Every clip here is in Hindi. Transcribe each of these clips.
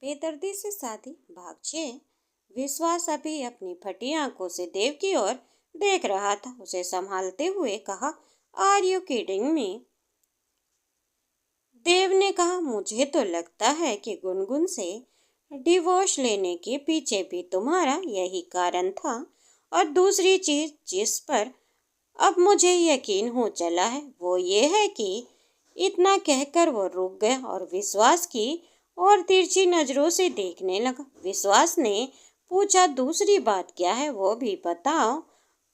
बेदर्दी से शादी भाग 6। विश्वास अभी अपनी फटी आंखों से देव की ओर देख रहा था। उसे संभालते हुए कहा, आर यू किडिंग मी? देव ने कहा, मुझे तो लगता है कि गुनगुन से डिवोर्स लेने के पीछे भी तुम्हारा यही कारण था। और दूसरी चीज जिस पर अब मुझे यकीन हो चला है वो ये है कि इतना कहकर वो रुक गया और विश्वास की और तिरछी नजरों से देखने लगा। विश्वास ने पूछा, दूसरी बात क्या है वो भी बताओ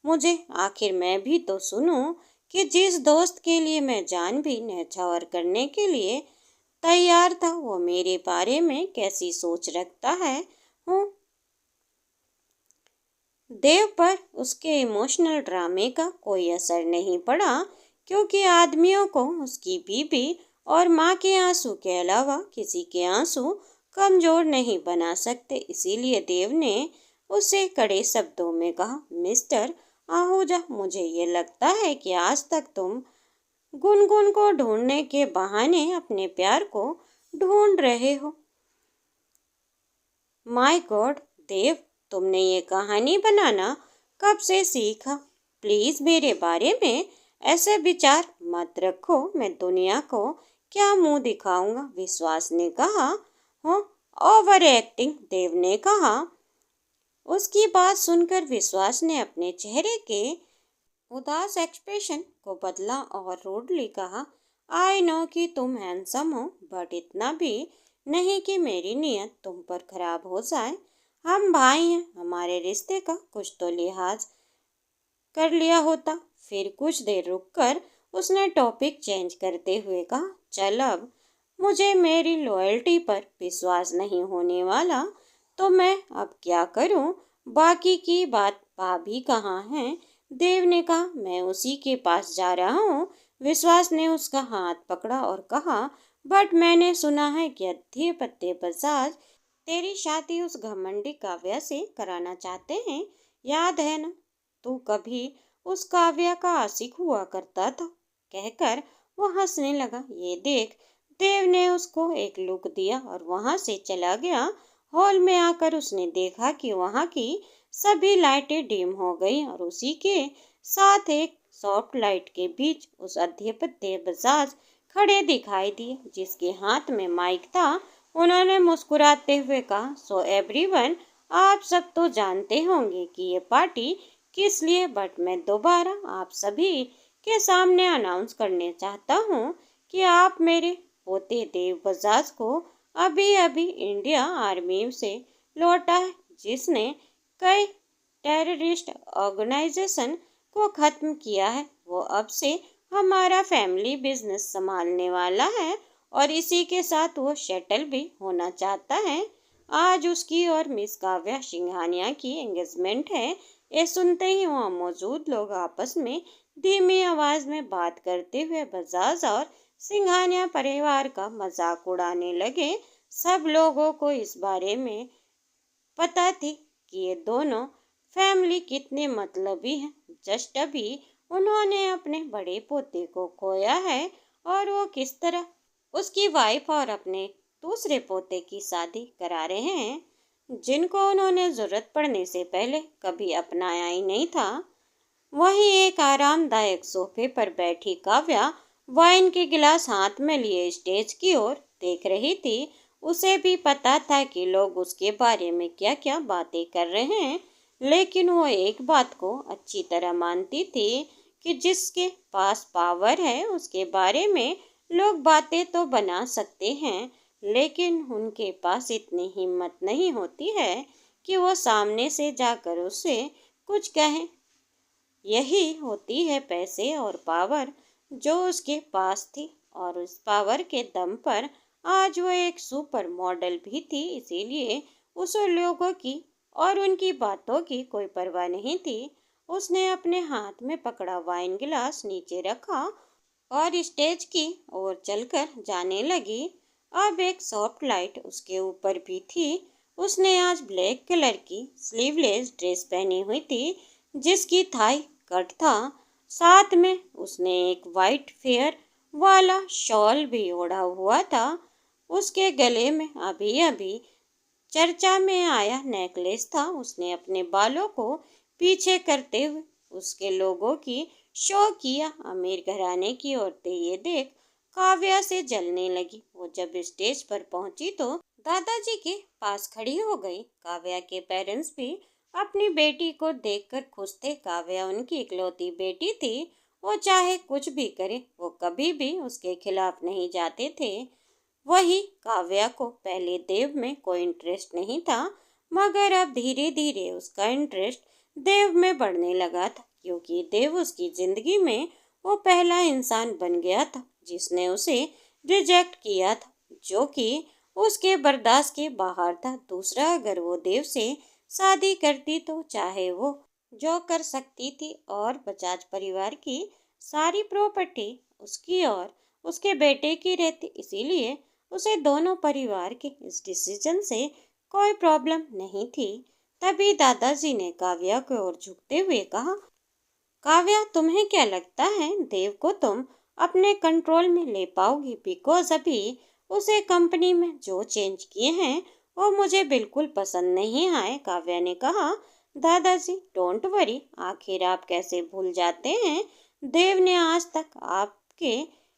मुझे, आखिर मैं भी तो सुनूं कि जिस दोस्त के लिए मैं जान भी न्यौछावर करने के लिए तैयार था वो मेरे बारे में कैसी सोच रखता है। हूँ देव पर उसके इमोशनल ड्रामे का कोई असर नहीं पड़ा, क्योंकि आदमियों को उसकी बीबी और माँ के आंसू के अलावा किसी के आंसू कमजोर नहीं बना सकते। इसीलिए देव ने उसे कड़े शब्दों में कहा, मिस्टर आहूजा, मुझे ये लगता है कि आज तक तुम गुनगुन को ढूंढने के बहाने अपने प्यार को ढूंढ रहे हो। माय गॉड देव, तुमने ये कहानी बनाना कब से सीखा? प्लीज मेरे बारे में ऐसे विचार मत रखो, मैं दुनिया को क्या मुंह दिखाऊंगा? विश्वास ने कहा। हो, ओवर एक्टिंग, देव ने कहा। उसकी बात सुनकर विश्वास ने अपने चेहरे के उदास एक्सप्रेशन को बदला और रूडली कहा, आई नो कि तुम हैंडसम हो, बट इतना भी नहीं कि मेरी नीयत तुम पर खराब हो जाए। हम भाई हैं, हमारे रिश्ते का कुछ तो लिहाज कर लिया होता। फिर कुछ देर रुककर उसने टॉपिक चेंज करते हुए कहा, चल अब मुझे मेरी लॉयल्टी पर विश्वास नहीं होने वाला तो मैं अब क्या करूं? बाकी की बात भाभी कहाँ हैं? देव ने कहा, मैं उसी के पास जा रहा हूँ। विश्वास ने उसका हाथ पकड़ा और कहा, बट मैंने सुना है कि अध्यय पत्ते बजाज तेरी शादी उस घमंडी काव्या से कराना चाहते हैं। याद है ना, तू कभी उस काव्या का आशिक हुआ करता था। कहकर वो हंसने लगा। ये देख देव ने उसको एक लुक दिया और वहां से चला गया। हॉल में आकर उसने देखा कि वहां की सभी लाइटें डिम हो गई और उसी के साथ एक सॉफ्ट लाइट के बीच उस अध्यपत्य बजाज खड़े दिखाई दिए, जिसके हाथ में माइक था। उन्होंने मुस्कुराते हुए कहा, सो एवरीवन, आप सब तो जानते होंगे कि ये पार्टी किस लिए, बट मैं दोबारा आप सभी के सामने अनाउंस करने चाहता हूँ कि आप मेरे पोते देव बजाज को अभी अभी इंडिया आर्मी से लौटा है, जिसने कई टेररिस्ट ऑर्गेनाइजेशन को खत्म किया है। वो अब से हमारा फैमिली बिजनेस संभालने वाला है और इसी के साथ वो सेटल भी होना चाहता है। आज उसकी और मिस काव्या सिंघानिया की एंगेजमेंट है। ये सुनते ही वहाँ मौजूद लोग आपस में धीमी आवाज में बात करते हुए बजाज और सिंघानिया परिवार का मजाक उड़ाने लगे। सब लोगों को इस बारे में पता थी कि ये दोनों फैमिली कितने मतलबी हैं। जस्ट अभी उन्होंने अपने बड़े पोते को खोया है और वो किस तरह उसकी वाइफ और अपने दूसरे पोते की शादी करा रहे हैं, जिनको उन्होंने जरूरत पड़ने से पहले कभी अपनाया ही नहीं था। वहीं एक आरामदायक सोफे पर बैठी काव्या वाइन के गिलास हाथ में लिए स्टेज की ओर देख रही थी। उसे भी पता था कि लोग उसके बारे में क्या क्या बातें कर रहे हैं, लेकिन वो एक बात को अच्छी तरह मानती थी कि जिसके पास पावर है उसके बारे में लोग बातें तो बना सकते हैं, लेकिन उनके पास इतनी हिम्मत नहीं होती है कि वो सामने से जाकर उससे कुछ कहें। यही होती है पैसे और पावर जो उसके पास थी, और उस पावर के दम पर आज वो एक सुपर मॉडल भी थी। इसीलिए उसे लोगों की और उनकी बातों की कोई परवाह नहीं थी। उसने अपने हाथ में पकड़ा वाइन गिलास नीचे रखा और स्टेज की ओर चलकर जाने लगी। अब एक सॉफ्ट लाइट उसके ऊपर भी थी। उसने आज ब्लैक कलर की स्लीवलेस ड्रेस पहनी हुई थी, जिसकी थाई कट था। साथ में उसने एक वाइट फेयर वाला शॉल भी ओढ़ा हुआ था। उसके गले में अभी अभी चर्चा में आया नेकलेस था। उसने अपने बालों को पीछे करते हुए उसके लोगों की शो किया। अमीर घराने की औरतें ये देख काव्या से जलने लगी। वो जब स्टेज पर पहुंची तो दादाजी के पास खड़ी हो गई। काव्या के पेरेंट्स भी अपनी बेटी को देखकर खुश थे। काव्या उनकी इकलौती बेटी थी। वो चाहे कुछ भी करे, वो कभी भी उसके खिलाफ नहीं जाते थे। वही काव्या को पहले देव में कोई इंटरेस्ट नहीं था, मगर अब धीरे धीरे उसका इंटरेस्ट देव में बढ़ने लगा था, क्योंकि देव उसकी जिंदगी में वो पहला इंसान बन गया था जिसने उसे रिजेक्ट किया था, जो कि उसके बर्दाश्त के बाहर था। दूसरा, अगर वो देव से शादी करती तो चाहे वो जो कर सकती थी और बजाज परिवार की सारी प्रॉपर्टी उसकी और उसके बेटे की रहती। इसीलिए उसे दोनों परिवार के इस डिसीजन से कोई प्रॉब्लम नहीं थी। तभी दादाजी ने काव्या की ओर झुकते हुए कहा, काव्या, तुम्हें क्या लगता है देव को तुम अपने कंट्रोल में ले पाओगी? बिकॉज अभी उसे कंपनी में जो चेंज किए हैं वो मुझे बिल्कुल पसंद नहीं आए। काव्या ने कहा, दादाजी डोंट वरी, आखिर आप कैसे भूल जाते हैं देव ने आज तक आपके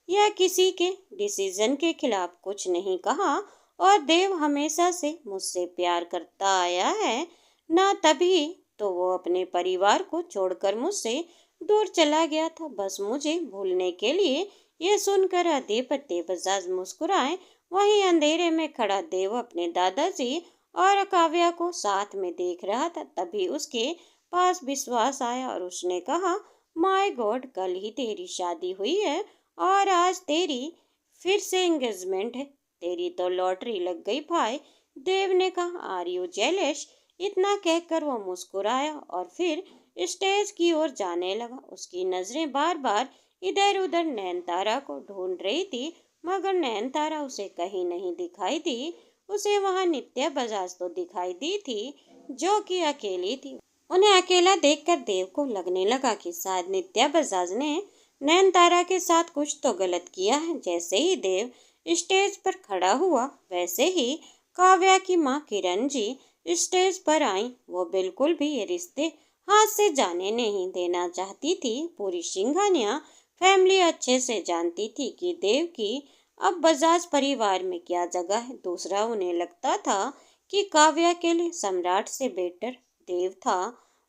या किसी के डिसीजन के खिलाफ कुछ नहीं कहा, और देव हमेशा से मुझसे प्यार करता आया है ना, तभी तो वो अपने परिवार को छोड़कर मुझसे दूर चला गया था, बस मुझे भूलने के लिए। ये सुनकर आदित्य बजाज मुस्कुराए। वहीं अंधेरे में खड़ा देव अपने दादाजी और काव्या को साथ में देख रहा था। तभी उसके पास विश्वास आया और उसने कहा, माय गॉड, कल ही तेरी शादी हुई है और आज तेरी फिर से एंगेजमेंट है। तेरी तो लॉटरी लग गई भाई। देव ने कहा, आर यू जेलस? इतना कहकर वो मुस्कुराया और फिर स्टेज की ओर जाने लगा। उसकी नजरें बार बार इधर उधर नैनतारा को ढूंढ रही थी, मगर नैनतारा उसे कहीं नहीं दिखाई दी। उसे वहां नित्या बजाज तो दिखाई दी थी, जो कि अकेली थी। उन्हें अकेला देखकर देव को लगने लगा कि शायद नित्या बजाज ने नैनतारा के साथ कुछ तो गलत किया है। जैसे ही देव स्टेज पर खड़ा हुआ, वैसे ही काव्या की माँ किरण जी स्टेज पर आई। वो बिल्कुल भी ये रिश्ते हाथ से जाने नहीं देना चाहती थी। पूरी सिंघानिया फैमिली अच्छे से जानती थी कि देव की अब बजाज परिवार में क्या जगह है। दूसरा, उन्हें लगता था कि काव्या के लिए सम्राट से बेटर देव था।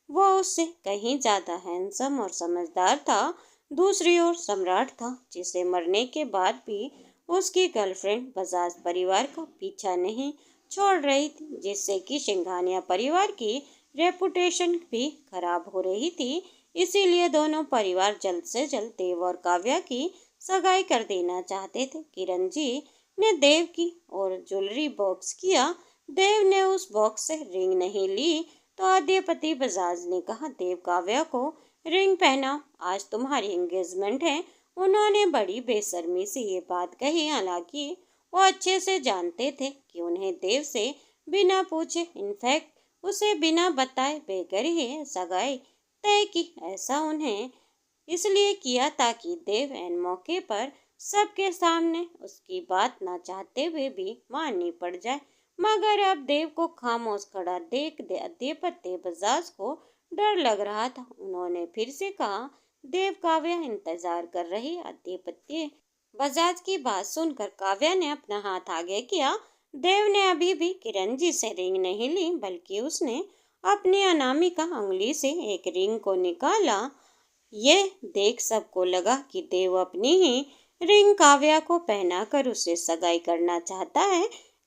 वो उससे कहीं ज्यादा हैंडसम और समझदार था। दूसरी ओर सम्राट था, जिसे मरने के बाद भी उसकी गर्लफ्रेंड बजाज परिवार का पीछा नहीं छोड़ रही थी, जिससे कि सिंघानिया परिवार की रेपुटेशन भी खराब हो रही थी। इसीलिए दोनों परिवार जल्द से जल्द देव और काव्या की सगाई कर देना चाहते थे। किरण जी ने देव की और ज्वेलरी बॉक्स किया। देव ने उस बॉक्स से रिंग नहीं ली तो आदित्य बजाज ने कहा, देव, काव्या को रिंग पहनाओ, आज तुम्हारी एंगेजमेंट है। उन्होंने बड़ी बेशर्मी से ये बात कही, हालांकि वो अच्छे से जानते थे कि उन्हें देव से बिना पूछे, इनफैक्ट उसे बिना बताए बेघर ही सगाई तय की। ऐसा उन्हें इसलिए किया ताकि देव एन मौके पर सबके सामने उसकी बात ना चाहते हुए भी माननी पड़ जाए। मगर अब देव को खामोश खड़ा देख आदित्य बजाज को डर लग रहा था। उन्होंने फिर से कहा, देव, काव्या इंतजार कर रही। आदित्य बजाज की बात सुनकर काव्या ने अपना हाथ आगे किया। देव ने अभी भी किरण जी से रिंग नहीं ली, बल्कि उसने अपनी अनामिका उंगली से एक रिंग को निकाला। ये देख सबको लगा कि देव अपनी ही रिंग काव्या को पहनाकर उससे सगाई करना चाहता है।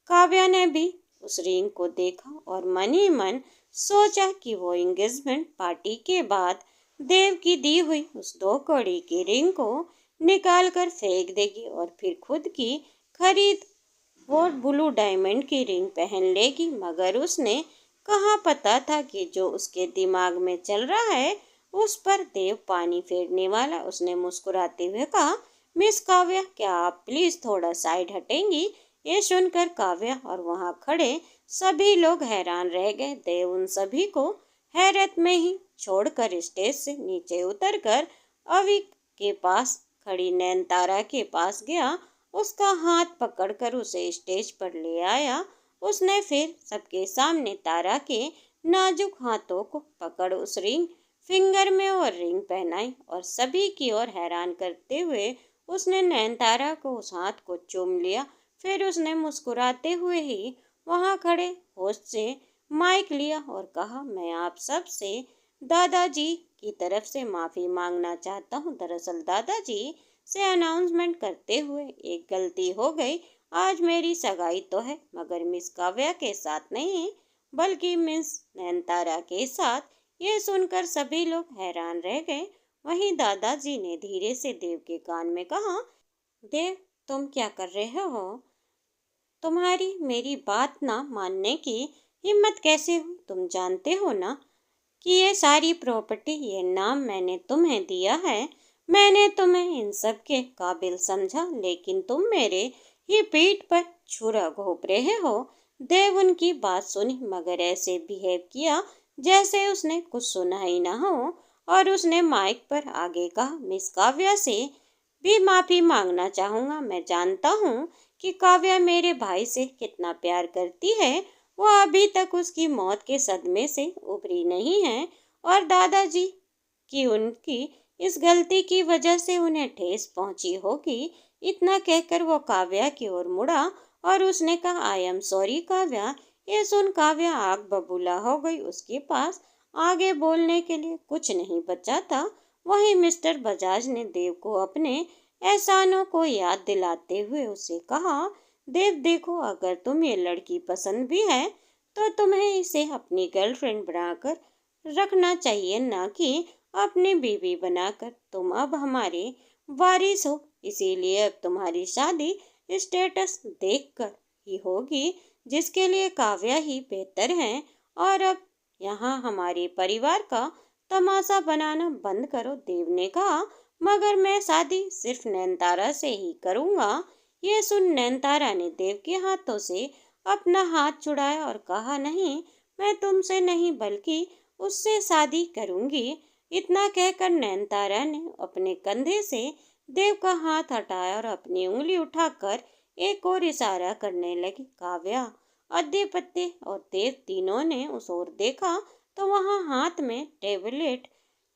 काव्या ने भी उस रिंग को देखा और मन ही मन सोचा कि वो एंगेजमेंट पार्टी के बाद देव की दी हुई उस 2 कौड़ी की रिंग को निकाल कर फेंक देगी और फिर खुद की खरीद वो ब्लू डायमंड की रिंग पहन लेगी। मगर उसने कहाँ पता था कि जो उसके दिमाग में चल रहा है उस पर देव पानी फेरने वाला। उसने मुस्कुराते हुए कहा, मिस काव्या, क्या आप प्लीज थोड़ा साइड हटेंगी? ये सुनकर काव्या और वहां खड़े सभी लोग हैरान रह गए। देव उन सभी को हैरत में ही छोड़कर स्टेज से नीचे उतरकर अवि के पास खड़ी नैनतारा के पास गया। उसका हाथ पकड़कर उसे स्टेज पर ले आया। उसने फिर सबके सामने तारा के नाजुक हाथों को पकड़ उस रिंग फिंगर में और रिंग पहनाई और सभी की ओर हैरान करते हुए उसने नयनतारा को उस हाथ को चूम लिया। फिर उसने मुस्कुराते हुए ही वहां खड़े होस्ट से माइक लिया और कहा, मैं आप सब से दादाजी की तरफ से माफी मांगना चाहता हूँ। दरअसल दादाजी से अनाउंसमेंट करते हुए एक गलती हो गई। आज मेरी सगाई तो है मगर मिस काव्या के साथ नहीं बल्कि मिस नयनतारा के साथ। ये सुनकर सभी लोग हैरान रह गए। वहीं दादाजी ने धीरे से देव के कान में कहा, देव तुम क्या कर रहे हो? तुम्हारी मेरी बात ना मानने की हिम्मत कैसे हुई? तुम जानते हो ना कि ये सारी प्रॉपर्टी, ये नाम मैंने तुम्हें दिया है। मैंने तुम्हें इन सब के काबिल समझा लेकिन तुम मेरे ही पीठ पर छुरा घोंप रहे हो। देव उनकी बात सुनी मगर ऐसे बिहेव किया जैसे उसने कुछ सुना ही ना हो और उसने माइक पर आगे कहा, मिस काव्या से भी माफी मांगना चाहूंगा। मैं जानता हूँ कि काव्या मेरे भाई से कितना प्यार करती है। वो अभी तक उसकी मौत के सदमे से उभरी नहीं है और दादाजी की उनकी इस गलती की वजह से उन्हें ठेस पहुंची होगी। इतना कहकर वो काव्या की ओर मुड़ा और उसने कहा, आई एम सॉरी काव्या। ये सुन काव्या आग बबूला हो गई। उसके पास आगे बोलने के लिए कुछ नहीं बचा था। वहीं मिस्टर बजाज ने देव को अपने एहसानों को याद दिलाते हुए उसे कहा, देव देखो अगर तुम ये लड़की पसंद भी है तो तुम्हें इसे अपनी गर्लफ्रेंड बनाकर रखना चाहिए ना कि अपनी बीवी बनाकर। तुम अब हमारे वारिस हो इसीलिए अब तुम्हारी शादी स्टेटस देखकर ही होगी जिसके लिए काव्या ही बेहतर है। और अब यहाँ हमारे परिवार का तमाशा बनाना बंद करो। देव ने कहा, मगर मैं शादी सिर्फ नयनतारा से ही करूँगा। ये सुन नयनतारा ने देव के हाथों से अपना हाथ छुड़ाया और कहा, नहीं मैं तुमसे नहीं बल्कि उससे शादी करूँगी। इतना कहकर नयनतारा ने अपने कंधे से देव का हाथ हटाया और अपनी उंगली उठाकर एक और इशारा करने लगी। काव्या, आदित्य और देव तीनों ने उस ओर देखा तो वहां हाथ में टेबलेट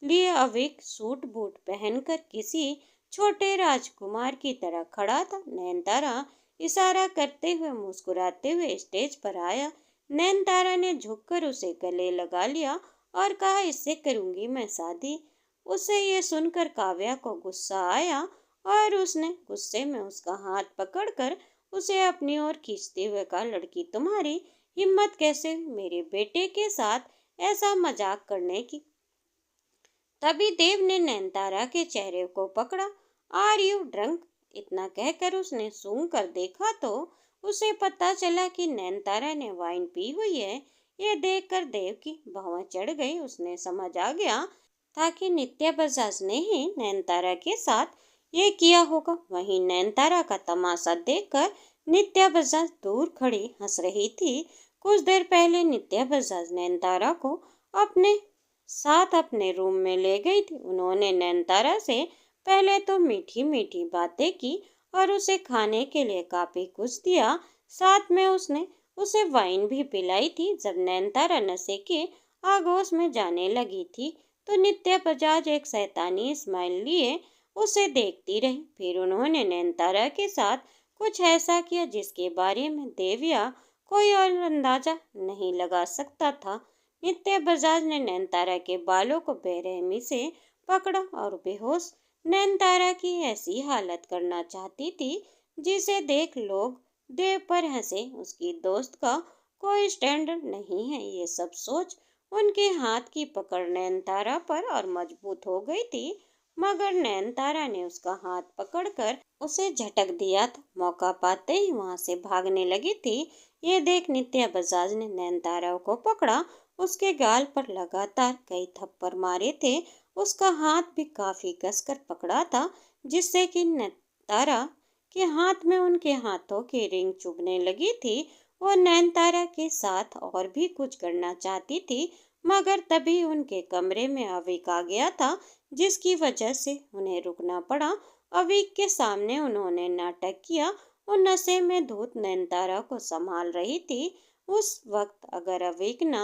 लिए अविक सूट बूट पहनकर किसी छोटे राजकुमार की तरह खड़ा था। नयनतारा इशारा करते हुए मुस्कुराते हुए स्टेज पर आया। नयनतारा ने झुककर उसे गले लगा लिया और कहा, इससे करूंगी मैं शादी। उसे ये सुनकर काव्या को गुस्सा आया और उसने गुस्से में उसका हाथ पकड़कर उसे अपनी ओर खींचते हुए कहा, लड़की तुम्हारी हिम्मत कैसे मेरे बेटे के साथ ऐसा मजाक करने की? तभी देव ने नयनतारा के चेहरे को पकड़ा। Are you drunk? इतना कहकर उसने सूंघ कर देखा तो उसे पता चला कि नयनतारा ने वाइन पी हुई है। ये देखकर देव की भौं चढ़ गई। उसने समझ आ गया था कि नित्या बजाज ने ही नयनतारा के साथ ये किया होगा। वहीं नयनतारा का तमाशा देखकर नित्या बजाज दूर खड़ी हंस रही थी। कुछ देर पहले नित्या बजाज नयनतारा को अपने साथ अपने रूम में ले गई थी। उन्होंने नयनतारा से पहले तो मीठी मीठी बातें की और उसे खाने के लिए काफी कुछ दिया। साथ में उसने उसे वाइन भी पिलाई थी। जब नयनतारा नशे के आगोश में जाने लगी थी तो नित्या बजाज एक शैतानी स्माइल लिए उसे देखती रही। फिर उन्होंने नयनतारा के साथ कुछ ऐसा किया जिसके बारे में देव या कोई और अंदाजा नहीं लगा सकता था। नित्या बजाज ने नयनतारा के बालों को बेरहमी से पकड़ा और बेहोश नयनतारा की ऐसी हालत करना चाहती थी जिसे देख लोग देव पर हंसे। उसकी दोस्त का कोई स्टैंडर्ड नहीं है। ये सब सोच उनके हाथ की पकड़ नयनतारा पर और मजबूत हो गई थी मगर नयनतारा ने उसका हाथ पकड़कर उसे झटक दिया था। मौका पाते ही वहां से भागने लगी थी। ये देख नित्या बजाज ने नयनतारा को पकड़ा। उसके गाल पर लगातार कई थप्पड़ मारे थे। उसका हाथ भी काफी कसकर पकड़ा था जिससे कि नयनतारा के हाथ में उनके हाथों की रिंग चुभने लगी थी। वो नयनतारा के साथ और भी कुछ करना चाहती थी मगर तभी उनके कमरे में अविक आ गया था जिसकी वजह से उन्हें रुकना पड़ा। अविक के सामने उन्होंने नाटक किया। वो नशे में धुत नयनतारा को संभाल रही थी। उस वक्त अगर अविक न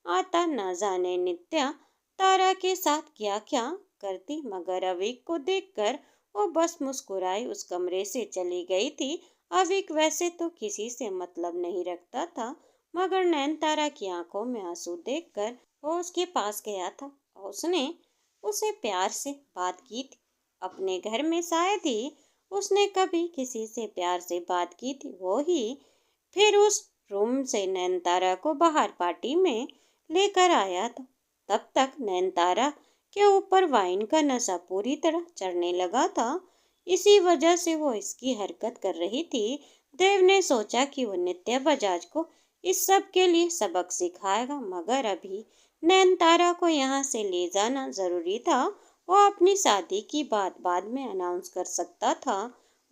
आता, न जाने नित्या तारा के साथ क्या क्या करती। मगर अविक को देखकर वो बस मुस्कुराई उस कमरे से चली गई थी। अविक वैसे तो किसी से मतलब नहीं रखता था, मगर नयनतारा की आंखों में आंसू देखकर वो उसके पास गया था और उसने उसे प्यार से बात की थी। अपने घर में शायद ही उसने कभी किसी से प्यार से बात की थी। वो ही फिर उस रूम से नयनतारा को बाहर पार्टी में लेकर आया था। तब तक नयनतारा के ऊपर वाइन का नशा पूरी तरह चढ़ने लगा था। इसी वजह से वो इसकी हरकत कर रही थी। देव ने सोचा कि वो नित्या बजाज को इस सब के लिए सबक सिखाएगा, मगर अभी नयनतारा को यहाँ से ले जाना जरूरी था। वो अपनी शादी की बात बाद में अनाउंस कर सकता था।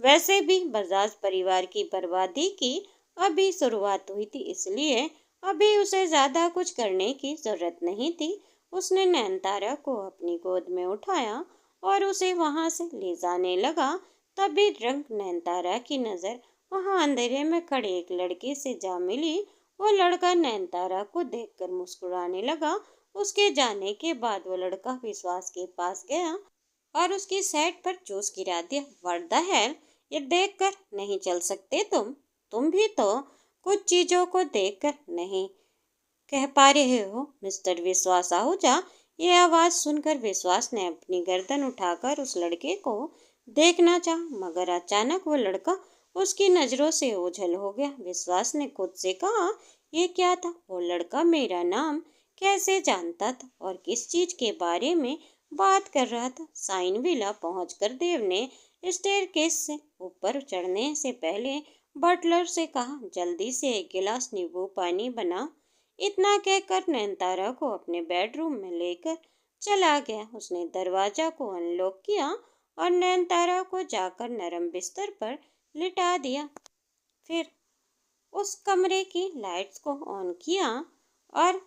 वैसे भी बजाज परिवार की बर्बादी की अभी शुरुआत हुई थी, इसलिए अभी उसे ज्यादा कुछ करने की जरूरत नहीं थी। उसने नयनतारा को अपनी गोद में उठाया और उसे वहां से ले जाने लगा। तभी रंग नयनतारा की नजर वहां अंधेरे में खड़े एक लड़के से जा मिली। वो लड़का नयनतारा को देखकर मुस्कुराने लगा। उसके जाने के बाद वो लड़का विश्वास के पास गया और उसकी सेट पर जूस गिरा दिया। व्हाट द हेल, ये देखकर नहीं चल सकते तुम भी तो कुछ चीजों को देखकर नहीं कह पा रहे हो मिस्टर विश्वास आहूजा। ये आवाज सुनकर विश्वास ने अपनी गर्दन उठाकर उस लड़के को देखना चाहा, मगर अचानक वो लड़का उसकी नजरों से ओझल हो गया। विश्वास ने खुद से कहा, ये क्या था? वो लड़का मेरा नाम कैसे जानता था और किस चीज के बारे में बात कर रहा था? साइन विला पहुंचकर देव ने स्टेयरकेस से ऊपर चढ़ने से पहले बटलर से कहा, जल्दी से एक गिलास नींबू पानी बना। इतना कहकर नयनतारा को अपने बेडरूम में लेकर चला गया। उसने दरवाजा को अनलॉक किया और नयनतारा को जाकर नरम बिस्तर पर लिटा दिया। फिर उस कमरे की लाइट्स को ऑन किया और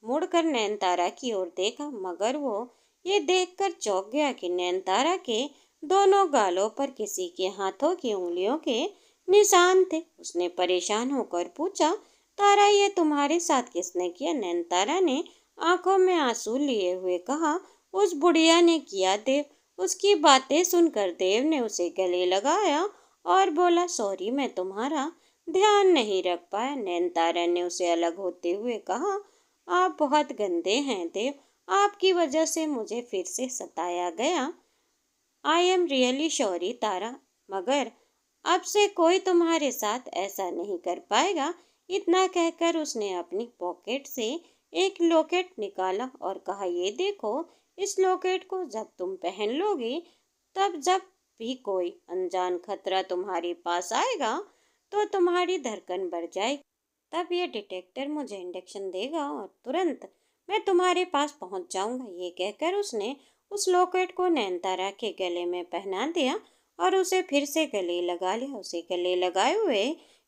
मुड़कर नयनतारा की ओर देखा, मगर वो ये देखकर चौंक गया कि नयनतारा के दोनों गालों पर किसी के हाथों की उंगलियों के निशान थे। उसने परेशान होकर पूछा, तारा ये तुम्हारे साथ किसने किया? नयनतारा ने आंखों में आंसू लिए हुए कहा, उस बुढ़िया ने किया देव। उसकी बातें सुनकर देव ने उसे गले लगाया और बोला, सॉरी मैं तुम्हारा ध्यान नहीं रख पाया। नयनतारा ने उसे अलग होते हुए कहा, आप बहुत गंदे हैं देव, आपकी वजह से मुझे फिर से सताया गया। आई एम रियली सॉरी तारा, मगर अब से कोई तुम्हारे साथ ऐसा नहीं कर पाएगा। इतना कहकर उसने अपनी पॉकेट से एक लॉकेट निकाला और कहा, ये देखो, इस लॉकेट को जब तुम पहन लोगी, तब जब भी कोई अनजान खतरा तुम्हारे पास आएगा तो तुम्हारी धड़कन बढ़ जाएगी। तब ये डिटेक्टर मुझे इंडक्शन देगा और तुरंत मैं तुम्हारे पास पहुंच जाऊंगा। ये कहकर उसने उस लॉकेट को नयनतारा के गले में पहना दिया और उसे फिर से गले लगा लिया। उसे गले लगाए हुए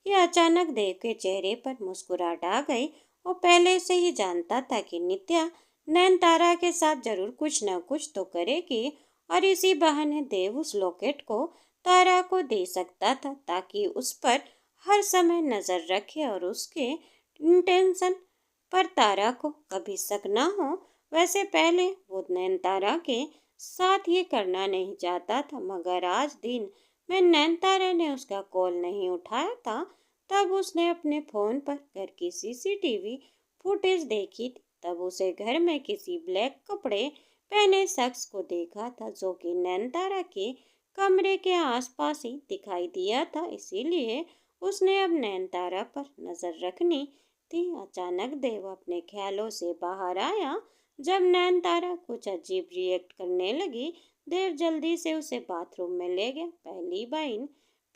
ये अचानक देव के चेहरे पर मुस्कुराहट आ गई। वो पहले से ही जानता था कि नित्या नयनतारा के साथ जरूर कुछ न कुछ तो करेगी और इसी बहाने देव उस लॉकेट को तारा को दे सकता था, ताकि उस पर हर समय नजर रखे और उसके इंटेंशन पर तारा को कभी शक ना हो। वैसे पहले वो नयनतारा के साथ ये करना नहीं चाहता था, मगर आज दिन में नयनतारा ने उसका कॉल नहीं उठाया था। तब उसने अपने फोन पर घर की सीसीटीवी फुटेज देखी थी। तब उसे घर में किसी ब्लैक कपड़े पहने शख्स को देखा था, जो कि नयनतारा के कमरे के आसपास ही दिखाई दिया था। इसीलिए उसने अब नयनतारा पर नजर रखनी थी। अचानक देव अपने ख्यालों से बाहर आया। जब नयनतारा कुछ अजीब रिएक्ट करने लगी, देव जल्दी से उसे बाथरूम में ले गया। पहली वाइन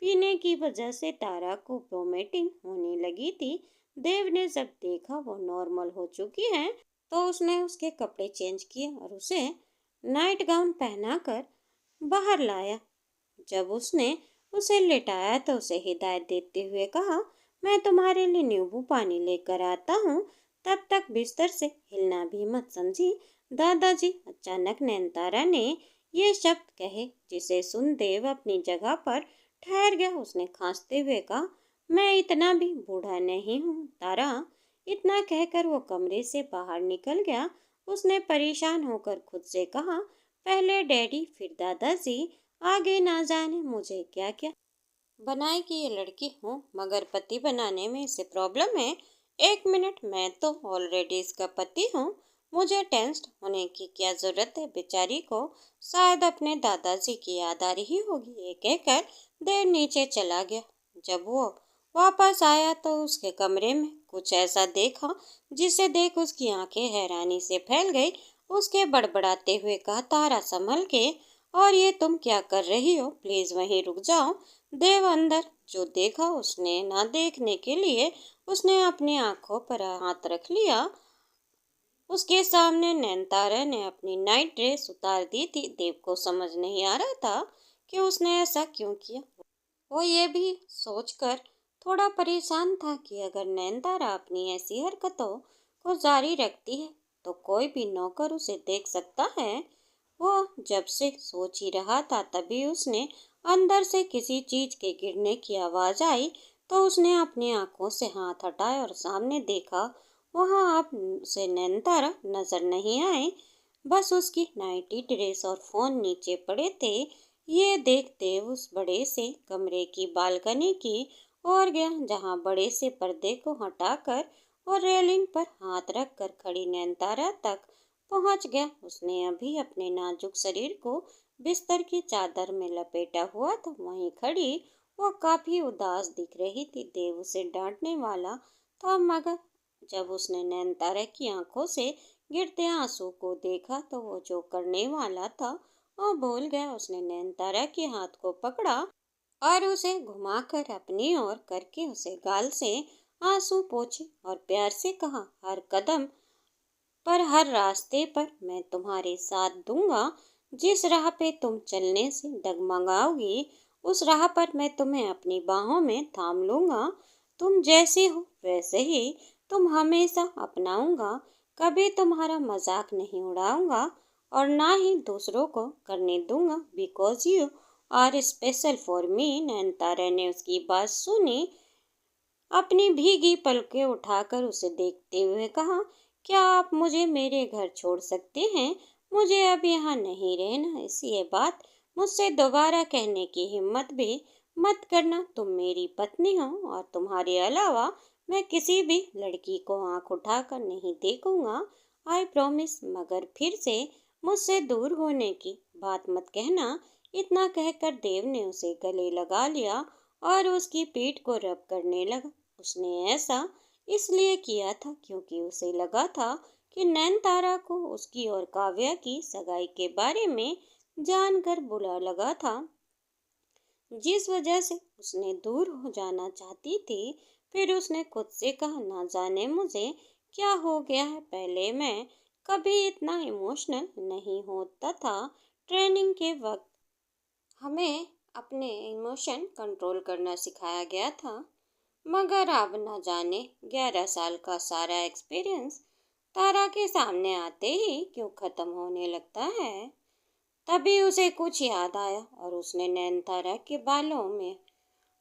पीने की वजह से तारा को वोमिटिंग होने लगी थी। देव ने जब देखा वो नॉर्मल हो चुकी है, तो उसने उसके कपड़े चेंज किए और उसे नाइट गाउन पहनाकर बाहर लाया। जब उसने उसे लेटाया तो उसे हिदायत देते हुए कहा, मैं तुम्हारे लिए नींबू पानी लेकर आता हूँ, तब तक बिस्तर से हिलना भी मत, समझी? दादाजी। अचानक नयनतारा ने ये शब्द कहे, जिसे सुन देव अपनी जगह पर ठहर गया, उसने खांसते हुए कहा। मैं इतना भी बूढ़ा नहीं हूँ तारा। इतना कहकर वो कमरे से बाहर निकल गया। उसने परेशान होकर खुद से कहा, पहले डैडी फिर दादाजी, आगे ना जाने मुझे क्या क्या बनाए कि ये लड़की हूँ, मगर पति बनाने में इसे प्रॉब्लम है। एक मिनट, मैं तो ऑलरेडी इसका पति हूँ। मुझे टेंस्ड होने की क्या जरूरत है। बेचारी को शायद अपने दादाजी की याद आ रही होगी, ये कहकर देर नीचे चला गया। जब वो वापस आया तो उसके कमरे में कुछ ऐसा देखा जिसे देख उसकी आंखें हैरानी से फैल गई। उसके बड़बड़ाते हुए कहा, तारा संभल के, और ये तुम क्या कर रही हो? प्लीज वहीं रुक जाओ। देव अंदर जो देखा उसने ना देखने के लिए उसने अपनी आंखों पर हाथ रख लिया। उसके सामने नैनतारा ने अपनी नाइट ड्रेस उतार दी थी। देव को समझ नहीं आ रहा था कि उसने ऐसा क्यों किया। वो ये भी सोचकर थोड़ा परेशान था कि अगर नैनतारा अपनी ऐसी हरकतों को जारी रखती है तो कोई भी नौकर उसे देख सकता है। वो जब से सोच ही रहा था तभी उसने अंदर से किसी चीज के गिरने की आवाज आई। तो उसने अपनी आंखों से हाथ हटाए और सामने देखा। वहां अब से नैनतारा नजर नहीं आए, बस उसकी नाइटी ड्रेस और फोन नीचे पड़े थे। ये देखते उस बड़े से कमरे की बालकनी की ओर गया जहां बड़े से पर्दे को हटाकर और रेलिंग पर हाथ रखकर खड़ी नैनतारा तक पहुंच गया। उसने अभी अपने नाजुक शरीर को बिस्तर की चादर में लपेटा हुआ था। वहीं खड़ी वो काफी उदास दिख रही थी। देव उसे डांटने वाला था, मगर जब उसने नैनतारा की आंखों से गिरते आंसू को देखा तो वो जो करने वाला था वो भूल गया। उसने नैनतारा के हाथ को पकड़ा और उसे घुमाकर अपनी ओर करके उसे गाल से आंसू पोंछे और प्यार से कहा, हर कदम पर, हर रास्ते पर मैं तुम्हारे साथ दूंगा। जिस राह पे तुम चलने से डगमगाओगी उस राह पर मैं तुम्हें अपनी बाहों में थाम लूंगा। तुम जैसे हो वैसे ही तुम हमेशा अपनाऊंगा। कभी तुम्हारा मजाक नहीं उड़ाऊंगा और ना ही दूसरों को करने दूंगा। Because you are special for me. Nayanthara ने उसकी बात सुनी, अपनी भीगी पलकें उठाकर उसे देखते हुए कहा, क्या आप मुझे मेरे घर छोड़ सकते हैं? मुझे अब यहाँ नहीं रहना। ये बात मुझसे दोबारा कहने की हिम्मत भी मत करना। तुम मेरी पत्नी हो और तुम्हारे अलावा मैं किसी भी लड़की को आंख उठाकर नहीं देखूंगा। I promise. मगर फिर से मुझसे दूर होने की बात मत कहना। इतना कहकर देव ने उसे गले लगा लिया और उसकी पीठ को रब करने लगा। उसने ऐसा इसलिए किया था क्योंकि उसे लगा था कि नैनतारा को उसकी और काव्या की सगाई के बारे में जानकर बुरा लगा था, जिस वजह से उसने दूर हो जाना चाहती थी। फिर उसने खुद से कहा, ना जाने मुझे क्या हो गया है, पहले मैं कभी इतना इमोशनल नहीं होता था। ट्रेनिंग के वक्त हमें अपने इमोशन कंट्रोल करना सिखाया गया था, मगर अब न जाने 11 साल का सारा एक्सपीरियंस तारा के सामने आते ही क्यों खत्म होने लगता है। तभी उसे कुछ याद आया और उसने नैनतारा के बालों में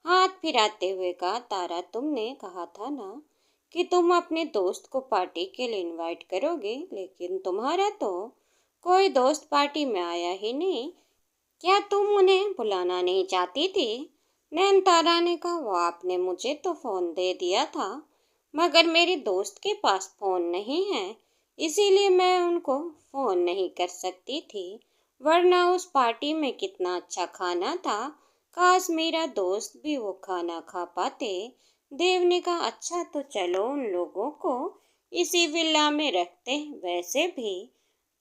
हाथ फिराते हुए कहा, तारा तुमने कहा था ना कि तुम अपने दोस्त को पार्टी के लिए इनवाइट करोगे, लेकिन तुम्हारा तो कोई दोस्त पार्टी में आया ही नहीं। क्या तुम उन्हें बुलाना नहीं चाहती थी? नैनतारा ने कहा, वो आपने मुझे तो फोन दे दिया था, मगर मेरे दोस्त के पास फोन नहीं है, इसीलिए मैं उनको फोन नहीं कर सकती थी। वरना उस पार्टी में कितना अच्छा खाना था, काश मेरा दोस्त भी वो खाना खा पाते। देव ने कहा, अच्छा तो चलो उन लोगों को इसी विला में रखते हैं। वैसे भी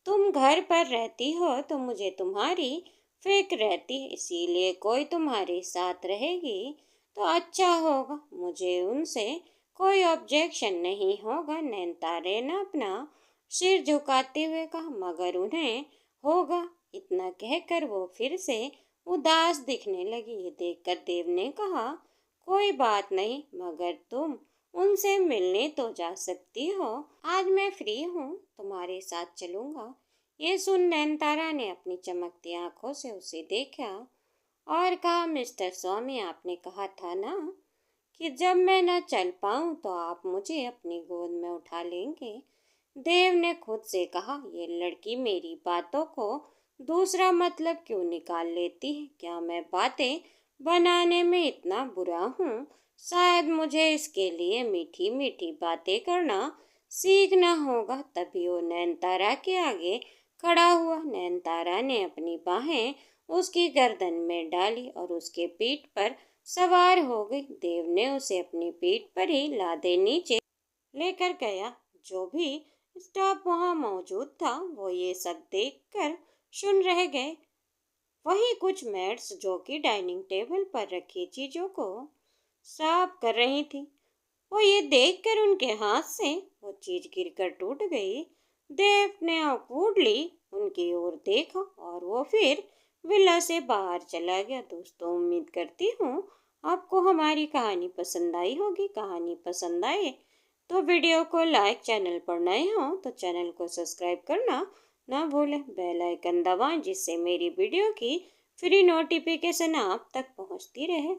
तुम घर पर रहती हो तो मुझे तुम्हारी फिक्र रहती है, इसीलिए कोई तुम्हारे साथ रहेगी तो अच्छा होगा। मुझे उनसे कोई ऑब्जेक्शन नहीं होगा। नैनतारे ने अपना सिर झुकाते हुए कहा, मगर उन्हें होगा। इतना कहकर वो फिर से उदास दिखने लगी। ये देखकर देव ने कहा, कोई बात नहीं, मगर तुम उनसे मिलने तो जा सकती हो। आज मैं फ्री हूँ, तुम्हारे साथ चलूंगा। ये सुन नैनतारा ने अपनी चमकती आंखों से उसे देखा और कहा, मिस्टर स्वामी, आपने कहा था ना कि जब मैं न चल पाऊं तो आप मुझे अपनी गोद में उठा लेंगे। देव ने खुद से कहा, ये लड़की मेरी बातों को दूसरा मतलब क्यों निकाल लेती है? क्या मैं बातें बनाने में इतना बुरा हूँ? शायद मुझे इसके लिए मीठी मीठी बातें करना सीखना होगा। तभी वो नैनतारा के आगे खड़ा हुआ। नैनतारा ने अपनी बाहें उसकी गर्दन में डाली और उसके पीठ पर सवार हो गई। देव ने उसे अपनी पीठ पर ही लादे नीचे लेकर गया। जो भी स्टाफ वहां मौजूद था वो ये सब देखकर सुन रह गए। वहीं कुछ मेड्स जो कि डाइनिंग टेबल पर रखी चीजों को साफ कर रही थी, वो ये देखकर उनके हाथ से वो चीज गिरकर टूट गई। देव ने awkwardly उनकी ओर देखा और वो फिर विला से बाहर चला गया। दोस्तों, उम्मीद करती हूँ आपको हमारी कहानी पसंद आई होगी। कहानी पसंद आए तो वीडियो को लाइक, चैनल पर नए हो तो चैनल को सब्सक्राइब करना ना भूलें। बेल आइकन दबाएं जिससे मेरी वीडियो की फ्री नोटिफिकेशन आप तक पहुंचती रहे।